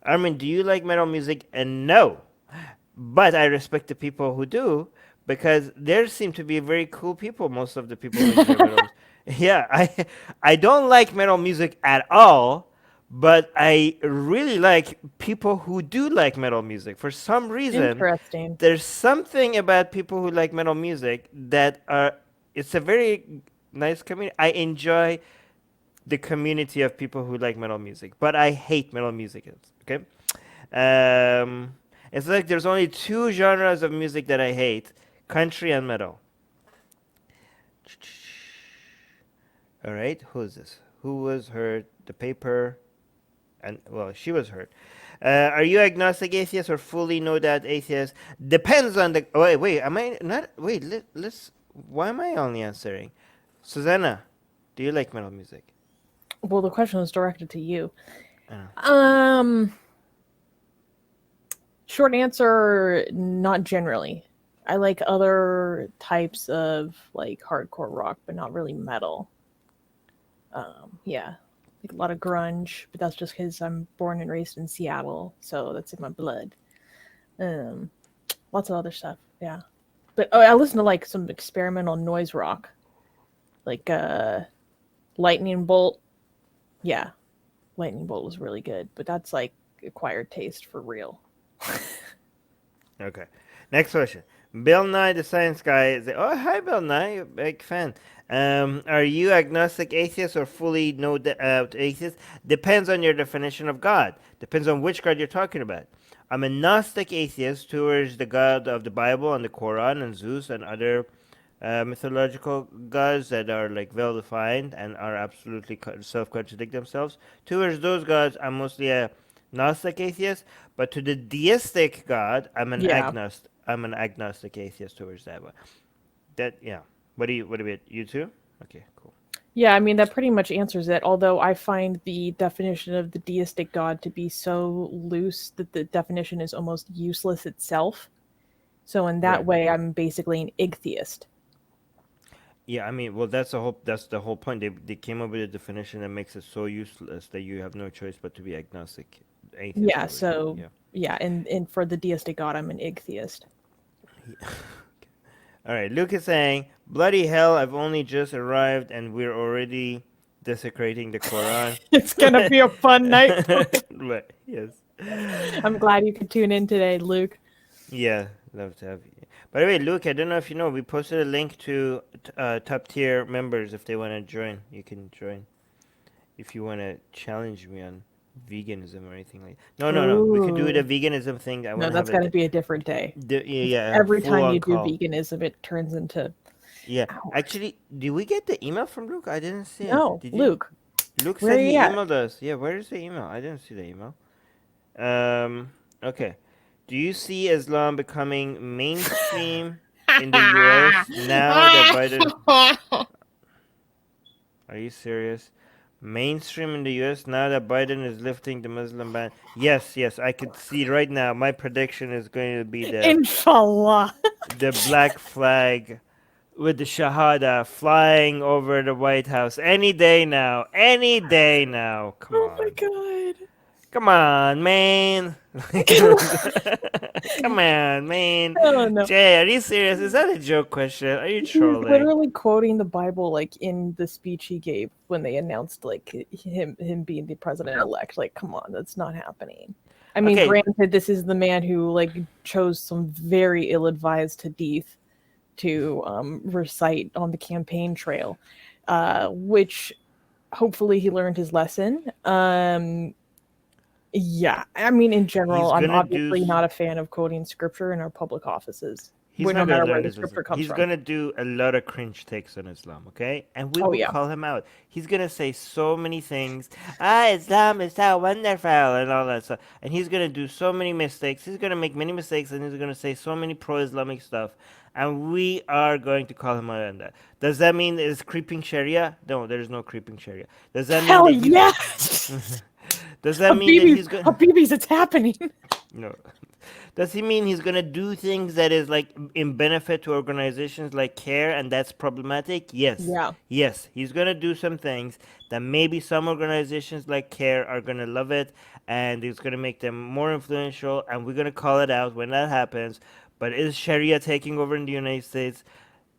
Armin, do you like metal music? And no, but I respect the people who do because there seem to be very cool people. Most of the people who enjoy metal music. Yeah, I don't like metal music at all, but I really like people who do like metal music. For some reason, Interesting. there's something about people who like metal music that are. It's a very nice community. I enjoy the community of people who like metal music, but I hate metal music. Okay, it's like there's only two genres of music that I hate: country and metal. All right, who is this? Who was hurt? The paper, and well, she was hurt. Are you agnostic atheist or fully no doubt atheist? Depends on the. Wait. Am I not? Wait. Let's. Why am I only answering? Susanna, do you like metal music? Well, the question was directed to you. Uh, Um, Short answer, not generally. I like other types of like hardcore rock, but not really metal. Yeah, like a lot of grunge, but that's just because I'm born and raised in Seattle, so that's in my blood. Um, Lots of other stuff. Yeah, but I listen to like some experimental noise rock, like Lightning Bolt. Yeah, Lightning Bolt was really good, but that's like acquired taste for real. Okay. Next question. Bill Nye, the science guy. Oh, hi, Bill Nye. Big fan. Are you agnostic atheist or fully no atheist? Depends on your definition of God. Depends on which God you're talking about. I'm a Gnostic atheist towards the God of the Bible and the Quran and Zeus and other mythological gods that are like well defined and are absolutely self contradict themselves. Towards those gods, I'm mostly a Gnostic atheist, but to the deistic God, Yeah. I'm an agnostic atheist towards that one. That yeah. What do you too? Okay, cool. Yeah, I mean, that pretty much answers it. Although I find the definition of the deistic God to be so loose that the definition is almost useless itself. So, in that Right. way, I'm basically an ichthyist. Yeah, I mean, well, that's the whole point. They came up with a definition that makes it so useless that you have no choice but to be agnostic, atheist Yeah, towards it. so, Yeah. yeah, and for the deistic God, I'm an ichthyist. All right. Luke is saying, "Bloody hell! I've only just arrived, and we're already desecrating the Quran." It's gonna be a fun night. But yes. I'm glad you could tune in today, Luke. Yeah, love to have you. By the way, Luke, I don't know if you know, we posted a link to top tier members. If they want to join, you can join. If you want to challenge me on veganism or anything like, no. We could do it a Ooh. veganism thing. I want No, to have that's a gotta be a different day. yeah, Every full time on you do call. veganism, it turns into Yeah, hours. actually, did we get the email from Luke? I didn't see it. No, Did you? Luke, Luke where are said you he at? emailed us. Yeah, where is the email? I didn't see the email. Okay. Do you see Islam becoming mainstream in the U.S. now that Biden? Are you serious? Mainstream in the U.S. now that Biden is lifting the Muslim ban? Yes. I could see right now. My prediction is going to be Inshallah. the black flag with the Shahada flying over the White House any day now. Any day now. Come Oh my on. god. Come on, man. Come on, man. Oh no. Jay, are you serious? Is that a joke question? Are you He was trolling? literally quoting the Bible like in the speech he gave when they announced like him being the president elect. Like, come on, that's not happening. I mean, Okay, granted, this is the man who like chose some very ill-advised hadith to recite on the campaign trail, which hopefully he learned his lesson. Yeah, I mean, in general, he's I'm gonna do. obviously not a fan of quoting scripture in our public offices, He's no not gonna matter where learn the his lesson. scripture comes He's from. gonna do a lot of cringe takes on Islam, okay? And we Oh will yeah. call him out. He's gonna say so many things. Islam is so wonderful and all that stuff. And he's gonna do so many mistakes. He's gonna make many mistakes, and he's gonna say so many pro-Islamic stuff. And we are going to call him out on that. Does that mean it's creeping Sharia? No, there is no creeping Sharia. Does that mean Hell that he's? yeah! Does that mean that he's going? Habibis, it's happening. No. Does he mean he's gonna do things that is like in benefit to organizations like CARE and that's problematic? Yes. Yeah. Yes. He's gonna do some things that maybe some organizations like CARE are gonna love it and it's gonna make them more influential and we're gonna call it out when that happens. But is Sharia taking over in the United States?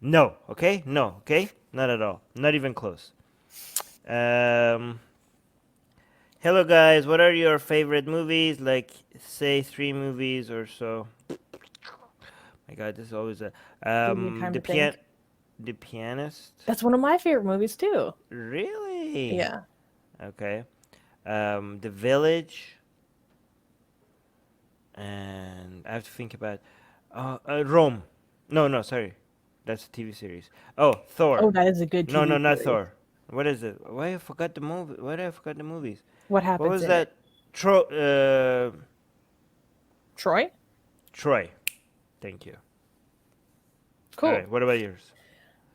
No. Okay? No. Okay? Not at all. Not even close. Um Hello guys, what are your favorite movies? Like say 3 movies or so. My God, this is always a Give me time the to think. the pianist. That's one of my favorite movies too. Really? Yeah. Okay. The Village, and I have to think about Rome. No, no, sorry, that's a TV series. Oh, Oh, Thor. that is a good No, no, TV not series. Thor. What is it? Why I forgot the movie? Why did I forgot the movies? What What happens was in it? that? Troy? Troy. Thank you. All Cool. right. What about yours?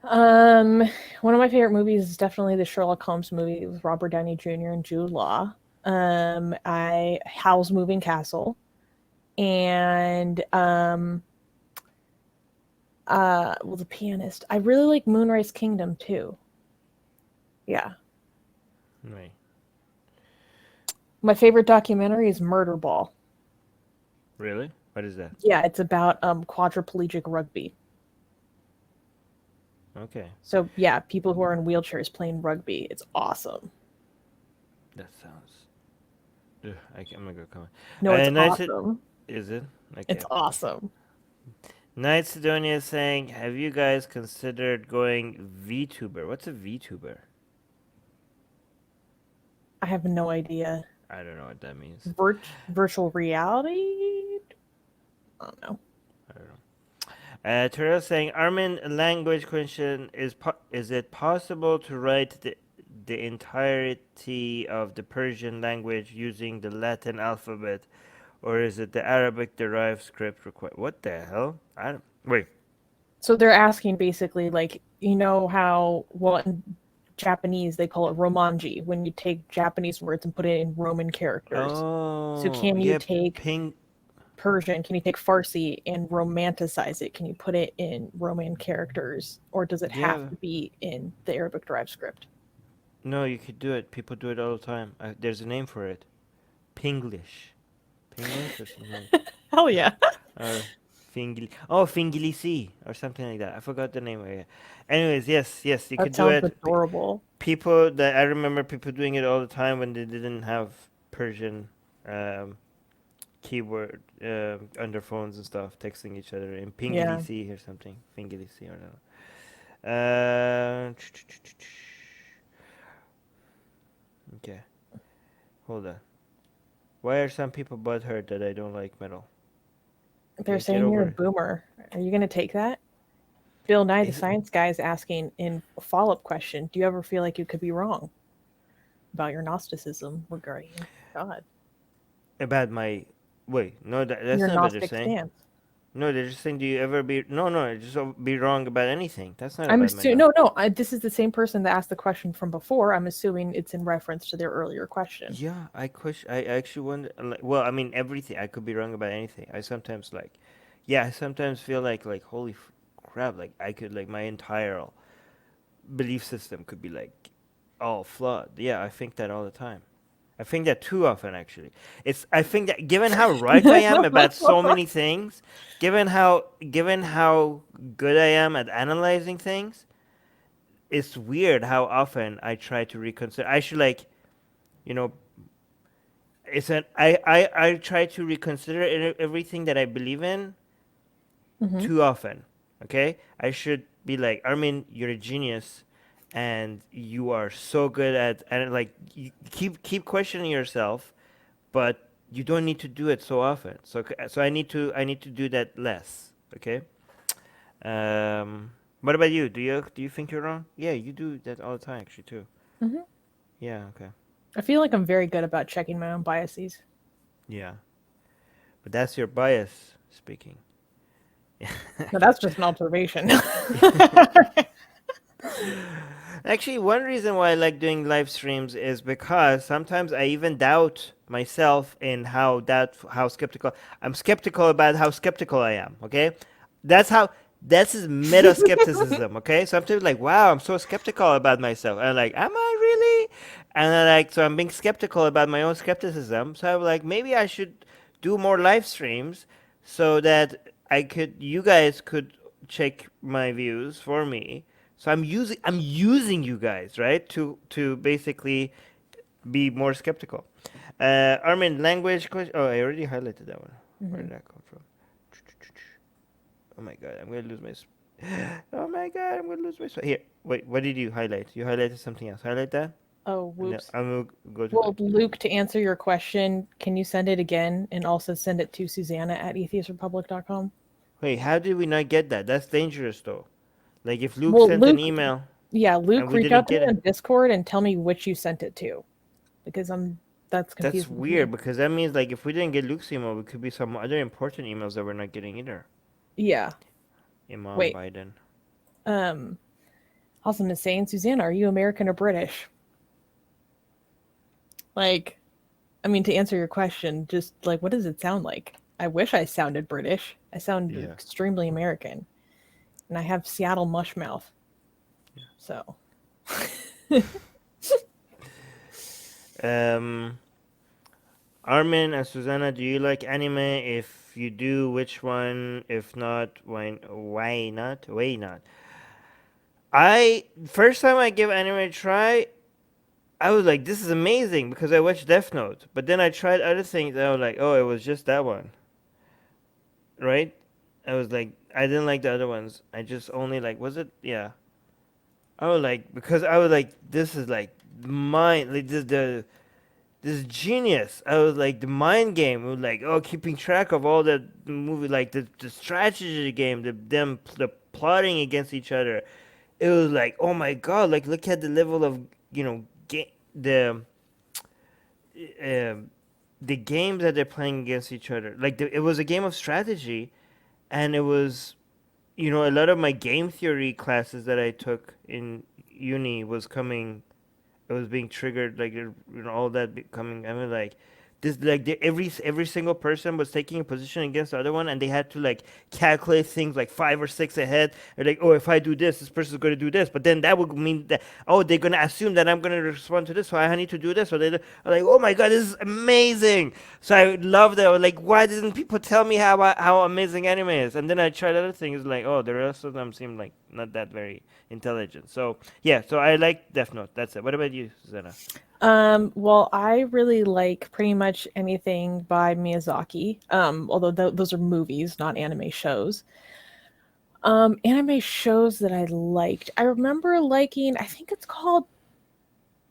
Um, One of my favorite movies is definitely the Sherlock Holmes movie with Robert Downey Jr. and Jude Law. I Howl's Moving Castle, and well, The Pianist. I really like Moonrise Kingdom too. Yeah. Right. My favorite documentary is Murder Ball. Really? What is that? Yeah, it's about quadriplegic rugby. Okay. So yeah, people who are in wheelchairs playing rugby. It's awesome. That sounds. Ugh, I'm not gonna comment. No, it's Nice. awesome. Is it? It's Okay. awesome. Night Sidonia is saying, have you guys considered going VTuber? What's a VTuber? I have no idea. I don't know what that means. Virtual reality? I don't know. I don't know. Terrell saying, Armin, language question is it possible to write the entirety of the Persian language using the Latin alphabet, or is it the Arabic derived script required? What the hell? I don't. Wait. So they're asking basically, like, you know how, well, in Japanese they call it romanji, when you take Japanese words and put it in Roman characters. So Oh, can you yeah, take ping. Persian, can you take Farsi and romanticize it? Can you put it in Roman characters? Or does it have Yeah, to be in the Arabic derived script? no, you could do it. People do it all the time. There's a name for it. Pinglish. Pinglish or something. Hell yeah. Or Fingilisi or something like that. I forgot the name of it. Anyways, yes, yes, you could That do sounds it. adorable. People that I remember people doing it all the time when they didn't have Persian keyboard on their phones and stuff, texting each other in Yeah. Pingilisi or something. Fingilisi or no. Uh, okay, hold on. Why are some people butthurt that I don't like metal? They're Okay, get saying you're a over it. boomer. Are you going to take that? Bill Nye, the Is science guy, is asking in a follow up question: do you ever feel like you could be wrong about your Gnosticism regarding God? about my wait? No, that's Your not what they're Gnostic saying. stance. No, they're just saying, do you ever be? No, no, just be wrong about anything. That's not I'm about my assuming not. no. This is the same person that asked the question from before. I'm assuming it's in reference to their earlier question. Yeah, I question. I actually wonder. Well, I mean, everything. I could be wrong about anything. I sometimes like, yeah, I sometimes feel like holy crap, like I could like my entire belief system could be like all flawed. Yeah, I think that all the time. I think that too often actually. I think that given how right I am about so many things, given how good I am at analyzing things, it's weird how often I try to reconsider. I should like, you know, I try to reconsider everything that I believe in Hmm. too often. Okay, I should be like, Armin, you're a genius, and you are so good at and like you keep questioning yourself, but you don't need to do it so often. So I need to do that less. Okay. What about you? Do you think you're wrong? Yeah, you do that all the time actually too. Hmm. Yeah. Okay. I feel like I'm very good about checking my own biases. Yeah, but that's your bias speaking. No, that's just an observation. Actually, one reason why I like doing live streams is because sometimes I even doubt myself in how skeptical I'm skeptical about how skeptical I am. Okay, that's how that's his meta skepticism. Okay, so I'm thinking like, wow, I'm so skeptical about myself. And I'm like, am I really? And I like, so I'm being skeptical about my own skepticism. So I'm like, maybe I should do more live streams so that you guys could check my views for me. So I'm using you guys, right, to basically be more skeptical. Armin, language question. Oh, I already highlighted that one. Where Hmm. did that come from? Oh my god, I'm gonna lose my. Oh my god, I'm gonna lose my. Here, wait. What did you highlight? You highlighted something else. Highlight that. Oh, And then whoops. I'm gonna go to Well, like. Luke, to answer your question, can you send it again and also send it to Susanna at atheistrepublic.com? Wait, how did we not get that? That's dangerous though. Like if Luke Well, sent an Luke, email yeah, and Luke, we reach didn't out to get me it, on Discord and tell me which you sent it to, because that's that's confusing to weird me. because that means like if we didn't get Luke's email, it could be some other important emails that we're not getting either. Yeah. Imam Wait. Biden. Um, Awesome is saying, Susanna, are you American or British? Like, I mean, to answer your question, just like, what does it sound like? I wish I sounded British. I sound Yeah. extremely American, and I have Seattle mush mouth. So, Um, Armin and Susanna, do you like anime? If you do, which one? If not, why not? Why not? I first time I give anime a try, I was like, this is amazing because I watched Death Note. But then I tried other things and I was like, oh, it was just that one, right? I was like, I didn't like the other ones. I just only like, was it? Yeah. I was like, because I was like, this is like mine, like this genius. I was like the mind game. It was like, oh, keeping track of all the movie, like the strategy game, the plotting against each other. It was like, oh my god, like look at the level of game um the games that they're playing against each other. Like it was a game of strategy, and it was a lot of my game theory classes that I took in uni was coming it was being triggered like all that coming. I mean like this like every single person was taking a position against the other one, and they had to like calculate things like 5 or 6 ahead. Or like, oh, if I do this person's going to do this, but then that would mean that, oh, they're going to assume that I'm going to respond to this, so I need to do this. Or are like, oh my god, this is amazing. So I love that. I was like, why didn't people tell me how amazing anime is? And then I tried other things like, oh, the rest of them seem like not that very intelligent. So yeah, so I like Death Note. That's it. What about you, Susanna? well, I really like pretty much anything by Miyazaki. Although those are movies, not anime shows. Anime shows that I liked. I remember liking, I think it's called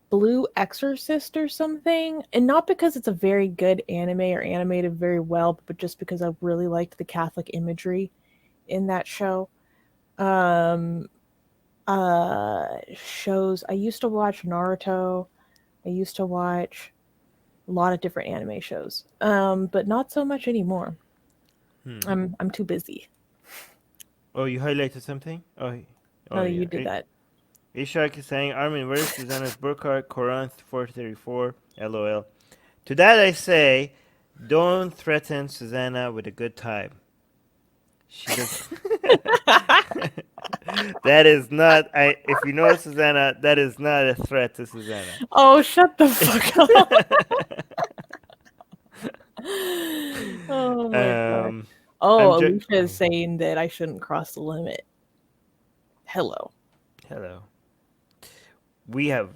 Blue Exorcist or something, and not because it's a very good anime or animated very well, but just because I really liked the Catholic imagery in that show. Um, Shows I used to watch Naruto. I used to watch a lot of different anime shows, but not so much anymore. Hmm. I'm too busy. Oh, you highlighted something? Now Oh that you yeah. did that. Ishak is saying, Armin, where is Susanna's Burkhardt? Quran 434. LOL. To that I say, don't threaten Susanna with a good time. She does. That is not. If you know Susanna, that is not a threat to Susanna. Oh, shut the fuck up. Oh my god. um, I'm Oh, just. Alicia is saying that I shouldn't cross the limit. Hello. Hello. We have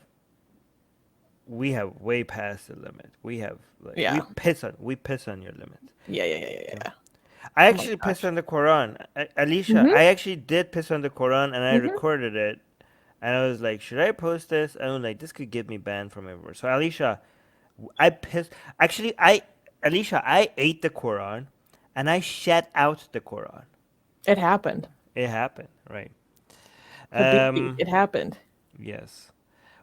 way past the limit. We have like Yeah. we piss on your limit. Yeah. I Oh my actually pissed gosh. on the Quran. Alicia, Mm-hmm. I actually did piss on the Quran and I Mm-hmm. recorded it. And I was like, should I post this? And I was like, this could get me banned from everywhere. So Alicia, I pissed. Actually, Alicia, I ate the Quran and I shat out the Quran. It happened. It happened, right? Habibi, Um, it happened. yes.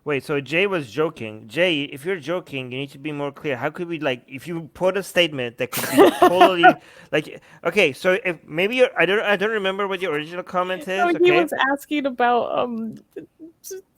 Wait, so Jay was joking. Jay, if you're joking, you need to be more clear. How could we like if you put a statement that could be totally like okay, so if maybe you're I don't remember what your original comment No, is, he okay? was asking about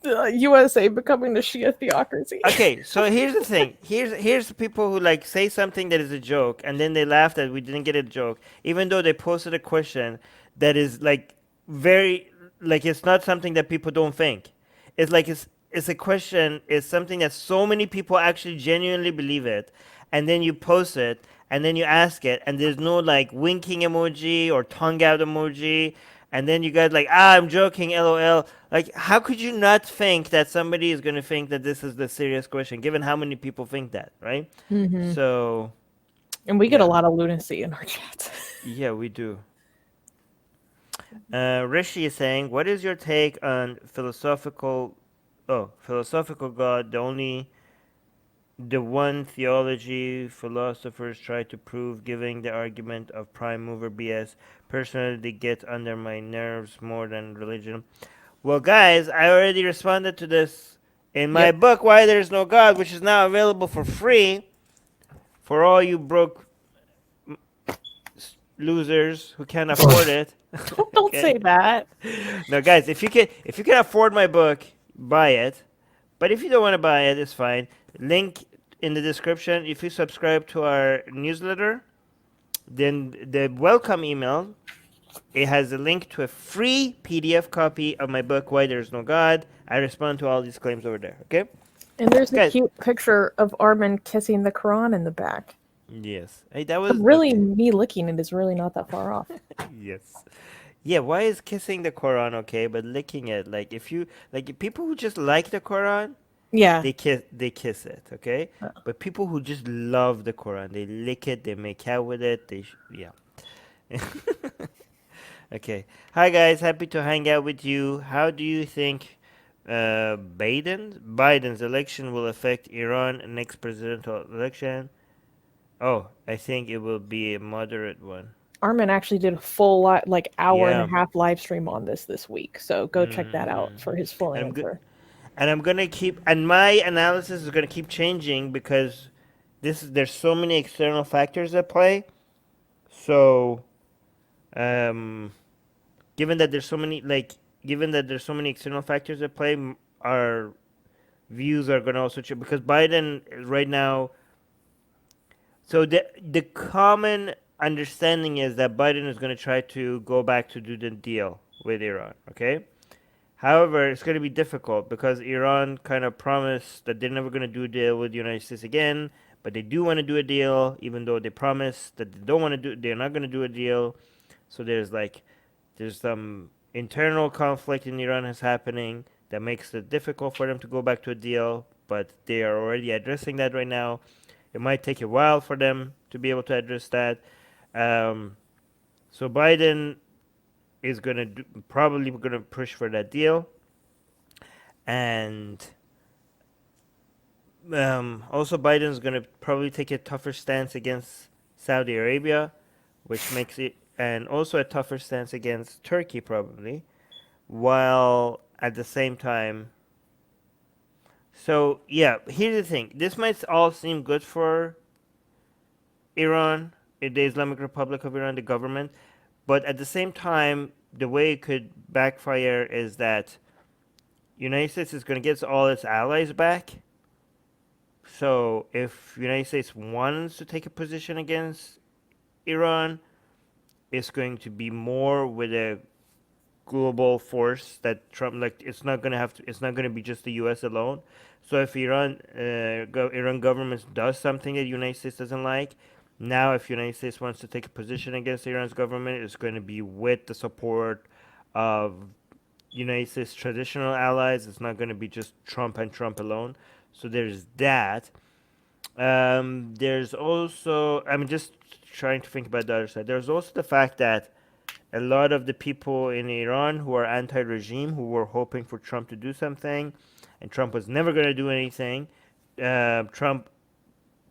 the USA becoming a Shia theocracy. Okay, so here's the thing. Here's the people who like say something that is a joke and then they laugh that we didn't get a joke, even though they posted a question that is like very like it's not something that people don't think. It's like it's a question, it's something that so many people actually genuinely believe it, and then you post it and then you ask it and there's no like winking emoji or tongue out emoji and then you guys like I'm joking lol like how could you not think that somebody is going to think that this is the serious question given how many people think that, right? Hmm. So And we get a yeah, lot of lunacy in our chat. yeah, we do. Rishi is saying, what is your take on philosophical god, the one theology philosophers try to prove, giving the argument of prime mover BS. Personally, they get under my nerves more than religion. Well, guys, I already responded to this in my Yep. book, Why There's No God, which is now available for free for all you broke losers who can't afford it. Don't Okay. say that. No, guys, if you can afford my book, buy it. But if you don't want to buy it, it's fine. Link in the description. If you subscribe to our newsletter, then the welcome email, it has a link to a free PDF copy of my book, Why There's No God. I respond to all these claims over there. Okay, And there's a guys. cute picture of Armin kissing the Quran in the back. Yes. Hey, that But was really, okay. me licking it is really not that far off. Yes. Yeah. Why is kissing the Quran okay, but licking it like if you like people who just like the Quran, Yeah. they kiss it, okay? Uh, But people who just love the Quran, they lick it, they make out with it, yeah. Okay. Hi guys, happy to hang out with you. How do you think Biden's election will affect Iran next presidential election? Oh, I think it will be a moderate one. Armin actually did a full like hour and a Yeah. half live stream on this week, so go check that out Mm-hmm. for his full And I'm good. answer. And I'm gonna keep, and my analysis is gonna keep changing because there's so many external factors at play. So, um, given that there's so many given that there's so many external factors at play, our views are gonna also change because Biden right now. So the common understanding is that Biden is gonna try to go back to do the deal with Iran. Okay. However, it's going to be difficult because Iran kind of promised that they're never going to do a deal with the United States again, but they do want to do a deal, even though they promised that they don't want to do. They're not going to do a deal. So there's some internal conflict in Iran that's happening that makes it difficult for them to go back to a deal. But they are already addressing that right now. It might take a while for them to be able to address that. Um, so Biden is probably going to push for that deal. And also, Biden's going to probably take a tougher stance against Saudi Arabia, which makes it, and also a tougher stance against Turkey, probably, while at the same time. So, yeah, here's the thing. This might all seem good for Iran, the Islamic Republic of Iran, the government, but at the same time, the way it could backfire is that United States is going to get all its allies back. So if United States wants to take a position against Iran, it's going to be more with a global force that Trump like it's not going to be just the US alone. So if Iran government does something that the United States doesn't like, now if United States wants to take a position against Iran's government, it's going to be with the support of United States traditional allies. It's not going to be just Trump and Trump alone. So there's that. There's also, I'm just trying to think about the other side. There's also the fact that a lot of the people in Iran who are anti regime, who were hoping for Trump to do something, and Trump was never going to do anything, Trump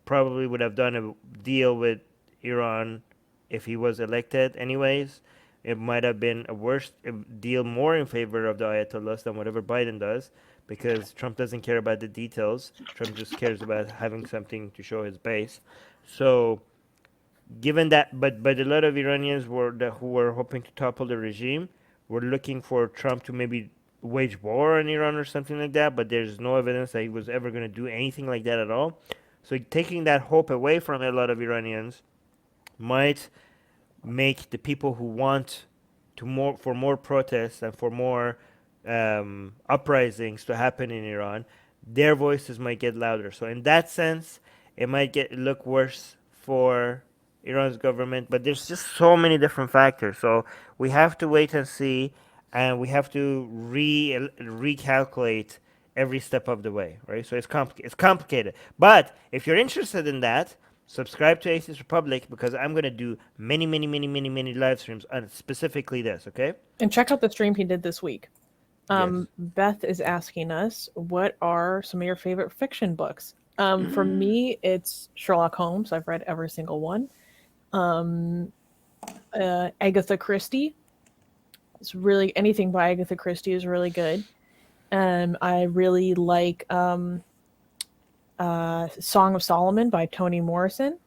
probably would have done a deal with Iran if he was elected, anyways. It might have been a worse deal more in favor of the Ayatollahs than whatever Biden does because Trump doesn't care about the details. Trump just cares about having something to show his base. So, given that, but a lot of Iranians who were hoping to topple the regime were looking for Trump to maybe wage war on Iran or something like that. But there's no evidence that he was ever going to do anything like that at all. So taking that hope away from a lot of Iranians might make the people who want for more protests and for more uprisings to happen in Iran, their voices might get louder. So in that sense, it might look worse for Iran's government. But there's just so many different factors. So we have to wait and see, and we have to recalculate every step of the way, right? So it's complicated. But if you're interested in that, subscribe to Atheist Republic, because I'm going to do many, many, many, many, many live streams on specifically this, okay? And check out the stream he did this week. Yes. Beth is asking us, what are some of your favorite fiction books? For me, it's Sherlock Holmes. I've read every single one. Agatha Christie. It's really, anything by Agatha Christie is really good. I really like Song of Solomon by Toni Morrison.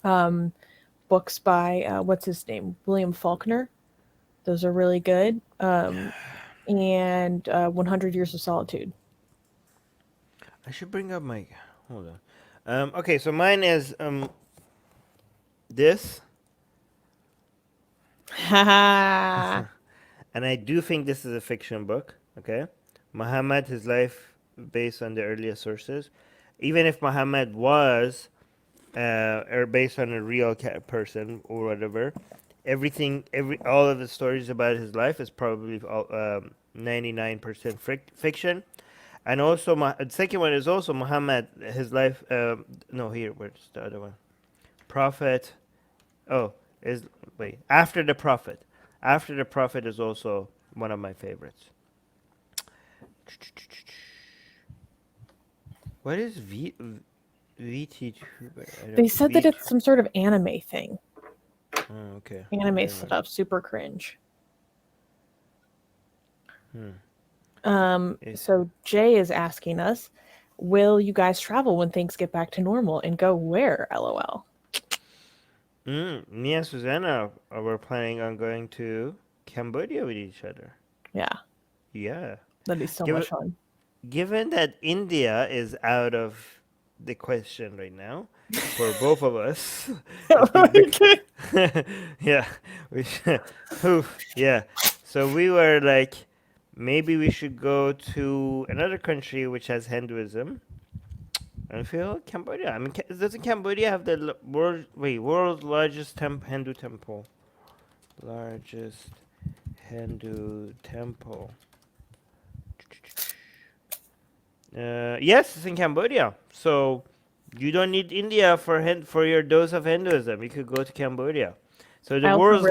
Books by what's his name? William Faulkner. Those are really good. And 100 Years of Solitude. I should bring up my. Hold on. Okay, so mine is this, Haha. and I do think this is a fiction book. Okay, Muhammad, his life based on the earliest sources. Even if Muhammad was or based on a real person or whatever, all of the stories about his life is probably 99% fiction. And also, the second one is also Muhammad, his life. No, here, where's the other one? Prophet. Oh, wait, After the Prophet. After the Prophet is also one of my favorites. What is VTuber? They said that it's some sort of anime thing. Oh, okay. Anime stuff, super cringe. It's- So Jay is asking us, will you guys travel when things get back to normal, and go where? LOL. Me and Susanna were planning on going to Cambodia with each other. Yeah, Yeah. that'd be so Give much it- fun. Given that India is out of the question right now for both of us, I think yeah, we should, yeah. So we were like, maybe we should go to another country which has Hinduism. I feel Cambodia. I mean, doesn't Cambodia have the world's largest Hindu temple? Largest Hindu temple. Yes, it's in Cambodia. So you don't need India for your dose of Hinduism. You could go to Cambodia. So I also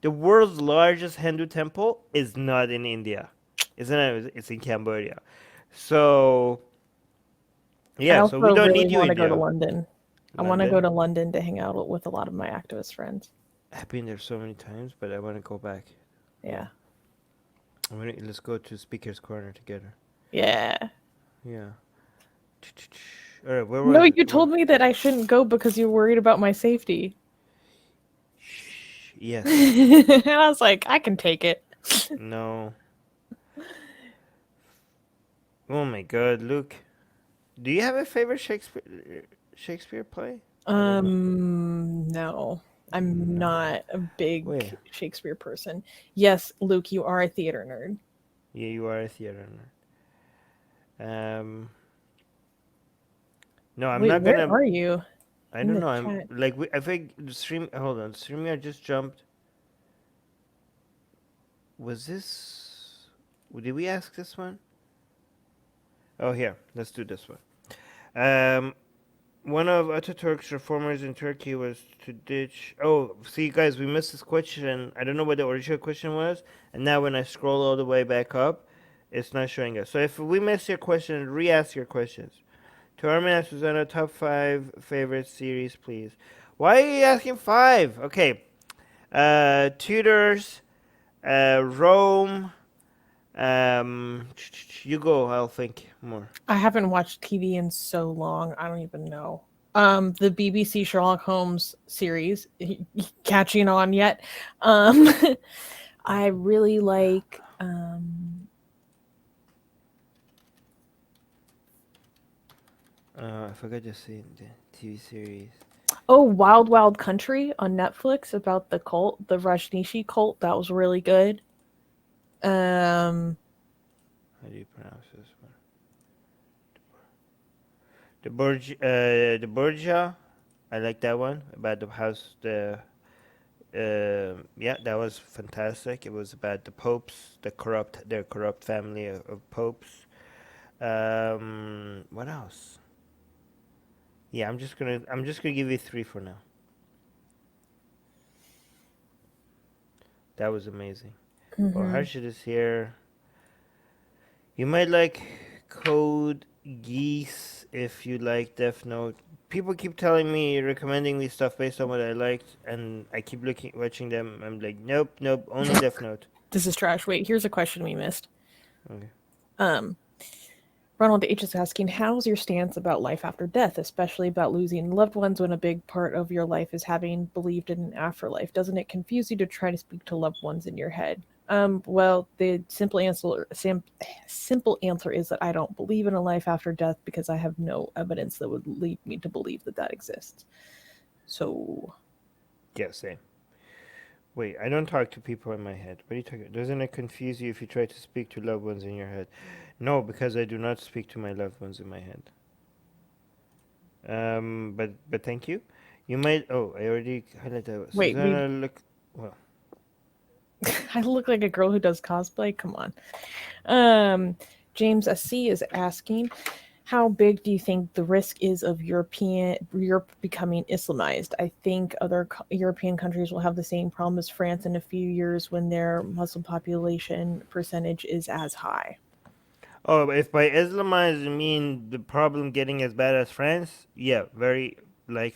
the world's largest Hindu temple is not in India, isn't it? It's in Cambodia. So I yeah, also so we don't really need you, want to go to India. London. I want to go to London to hang out with a lot of my activist friends. I've been there so many times, but I want to go back. Yeah. Let's go to Speaker's Corner together. Yeah. Yeah. All right, where No, was it? you told me that I shouldn't go because you're worried about my safety. Yes. And I was like, I can take it. No. Oh my God, Luke. Do you have a favorite Shakespeare play? No. I'm not a big Shakespeare person. Yes, Luke, you are a theater nerd. Yeah, you are a theater nerd. No, I'm not where gonna. are you? I don't know. I'm like I think the stream. Hold on, StreamYard just jumped. Was this? Did we ask this one? Oh, here. Let's do this one. One of Ataturk's reformers in Turkey was to ditch. Oh, see, guys, we missed this question. I don't know what the original question was, and now when I scroll all the way back up, it's not showing us. So if we missed your question, re-ask your questions. To Armin and Susanna, top 5 favorite series, please. Why are you asking 5? Okay. Tudors, Rome, You go. I'll think more. I haven't watched TV in so long. I don't even know. The BBC Sherlock Holmes series, catching on yet? Um, I really like. I forgot to say the TV series. Oh, Wild Wild Country on Netflix about the cult, the Rajneeshi cult. That was really good. Um, How do you pronounce this one? The Borgia. I like that one about the house. Yeah, that was fantastic. It was about the popes, their corrupt family of popes. What else? Yeah, I'm just gonna give you three for now. That was amazing. Well, mhm. Harshit is here. You might like Code Geese if you like Death Note. People keep telling me, recommending me stuff based on what I liked, and I keep watching them. I'm like, nope, nope, only Death Note. This is trash. Wait, here's a question we missed. Okay. Um, Ronald H is asking, how's your stance about life after death, especially about losing loved ones when a big part of your life is having believed in an afterlife? Doesn't it confuse you to try to speak to loved ones in your head? Well, the simple answer is that I don't believe in a life after death because I have no evidence that would lead me to believe that that exists. So, Yeah, same. Wait, I don't talk to people in my head. What are you talking about? Doesn't it confuse you if you try to speak to loved ones in your head? No, because I do not speak to my loved ones in my head. But thank you. You might. Oh, I already highlighted that. wait, we Susanna, look. Well, I look like a girl who does cosplay. Come on. Um, James SC is asking, how big do you think the risk is of Europe becoming Islamized? I think other European countries will have the same problem as France in a few years when their Muslim population percentage is as high. oh, if by Islamized you mean the problem getting as bad as France, yeah, very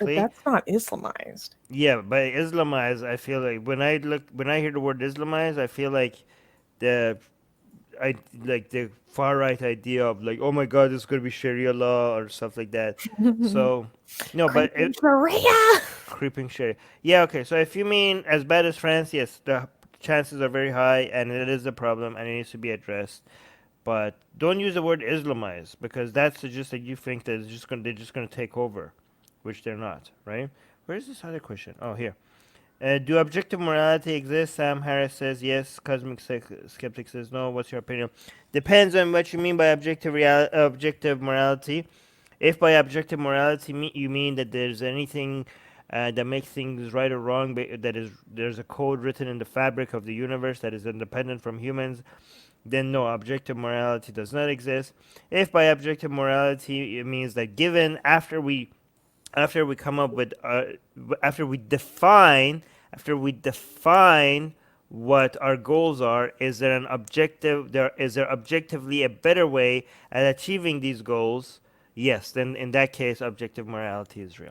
But likely. that's not Islamized. Yeah, by Islamized, I feel like when I hear the word Islamized, I feel like the I like the far right idea of like, oh my God, this is gonna be Sharia law or stuff like that. So no, but Creeping Sharia. creeping Sharia. Yeah, okay. So if you mean as bad as France, yes, the chances are very high, and it is a problem, and it needs to be addressed. But don't use the word Islamized because that suggests that you think that they're just gonna take over, which they're not, right? Where's this other question? Oh, here. Do objective morality exist? Sam Harris says yes. Skeptic says no. What's your opinion? Depends on what you mean by objective morality. If by objective morality you mean that there's anything that makes things right or wrong, that is there's a code written in the fabric of the universe that is independent from humans, then no, objective morality does not exist. If by objective morality it means that given after we come up with after we define after we define what our goals are, is there objectively a better way at achieving these goals? Yes, then in that case objective morality is real.